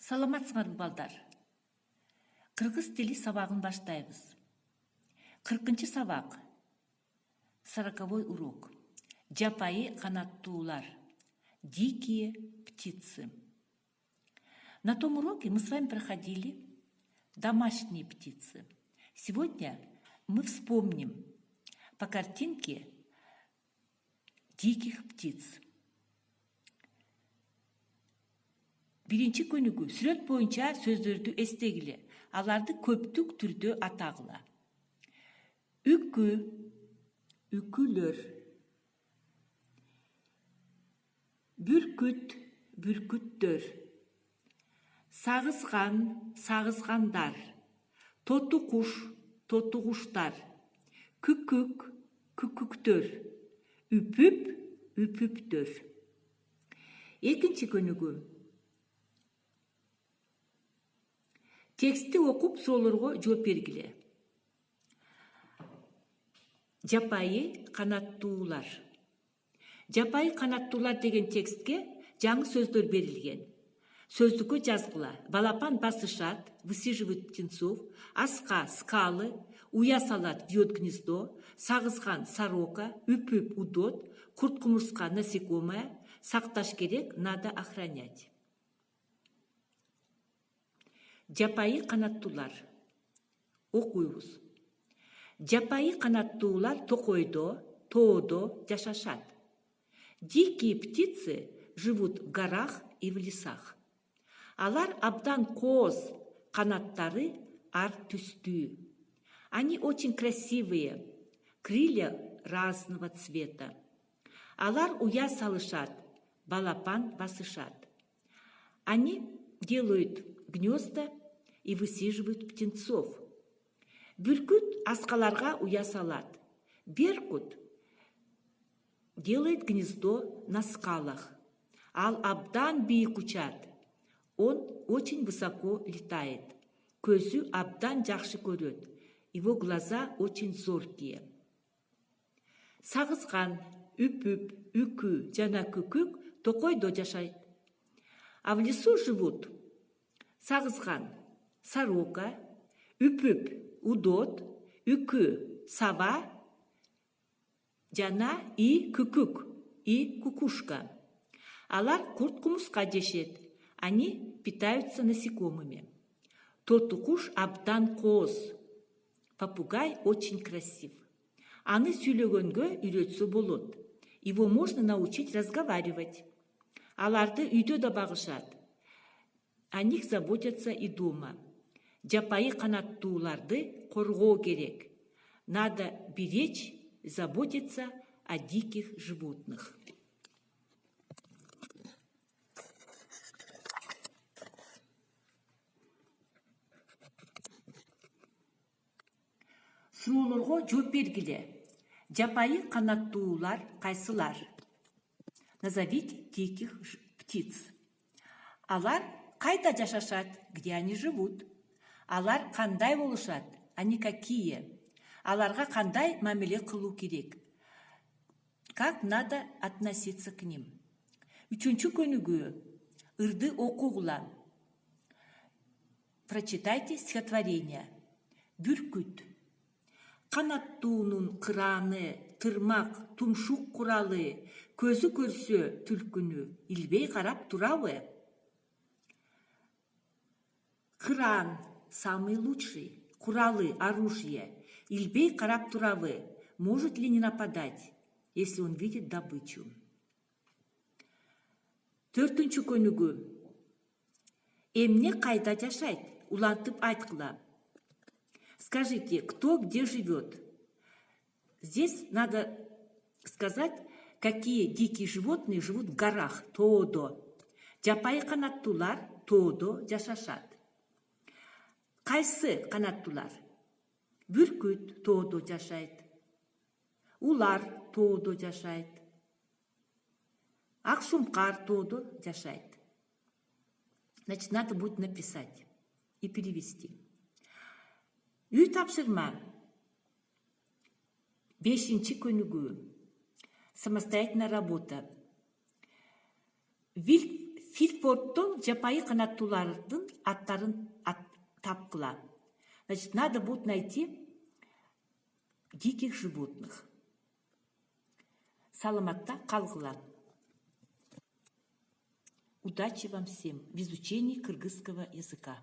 Саламатсыңарбы балдар. Кыргыз тили сабагын баштайбыз. 40-чы сабак. 40-й урок. Жапайы канаттуулар. Дикие птицы. На том уроке мы с вами проходили домашние птицы. Сегодня мы вспомним по картинке диких птиц. Биринчи көнүгү сүрөт боюнча сөздөрдү эстегиле. Аларды көптүк түрдө атагыла. Үкү, үкүлөр. Бүркүт, бүркүттөр. Сагызган, сагызгандар. Тоту куш, тоту куштар. Күкүк, күкүктөр. Үпүп, үпүптөр. Экинчи көнүгү тексти окуп суроолорго жооп бергиле. Жапайы канаттуулар. Жапайы канаттуулар деген текстке жаңы сөздөр берилген. Сөздүккө жазгыла. Балапан басышат, высиживают птенцов, аска скалы, уя салат вьет гнездо, сагызган сорока, үпүп удот, курт-кумурска насекомое, сакташ керек, надо охранять. Жапайы канаттуулар. Окуйбуз. Жапайы канаттуулар токойдо, тоодо жашашат. Дикие птицы живут в горах и в лесах. Алар абдан кооз, канаттары ар түстүү. Они очень красивые, крылья разного цвета. Алар уя салышат, балапан басышат. Они делают гнезда и высиживают птенцов. Бүркүт аскаларга уя салат. Беркут делает гнездо на скалах. Ал абдан бийик учат. Он очень высоко летает. Көзү абдан жакшы көрөт. Его глаза очень зоркие. Сагызган, үпүп, үкү жана күкүк токойдо жашайт. А в лесу живут сагызган, сорока, үпүп, удот, үкү, сава, жана и күкүк, и кукушка. Алар курт-кумурска жешет. Они питаются насекомыми. Тоту куш абдан кооз. Попугай очень красив. Аны сүйлөгөнгө үйрөтсө болот. Его можно научить разговаривать. Аларды үйдө да багышат. О них заботятся и дома. Жапайы канаттууларды коргоо керек. Надо беречь, заботиться о диких животных. Суроолорго жооп бергиле. Жапайы канаттуулар кайсылар? Назовите диких птиц. Алар кайда жашашат? Где они живут? Алар кандай болушат? Они какие? Аларга кандай мамиле кылуу керек? Как надо относиться к ним? Үчүнчү көнүгү ырды окугула. Прочитайте стихотворение. Бүркүт. Канаттуунун кыраны, тырмак, тумшук куралы, көзү көрсө түлкүнү, илбей карап турабы? Кыран самый лучший, куралы, оружие, илбей карап турабы, может ли не нападать, если он видит добычу? Төртүнчү көнүгү эмне кайда жашайт? Улантып айткыла. Скажите, кто где живет? Здесь надо сказать, какие дикие животные живут в горах. Тоодо. Жапайы канаттуулар тоодо жашашат. Кайсы канаттуулар? Бүркүт тоодо жашайт. Улар тоодо жашайт. Акшумкар тоодо жашайт. Значит, надо будет написать и перевести. Үй тапшырма. 5-чи көнүгү. Самостоятельная работа. Филфордтон жапайы канаттуулардын аттарын тапкыла. Значит, надо будет найти диких животных. Саламатта калгыла. Удачи вам всем в изучении кыргызского языка.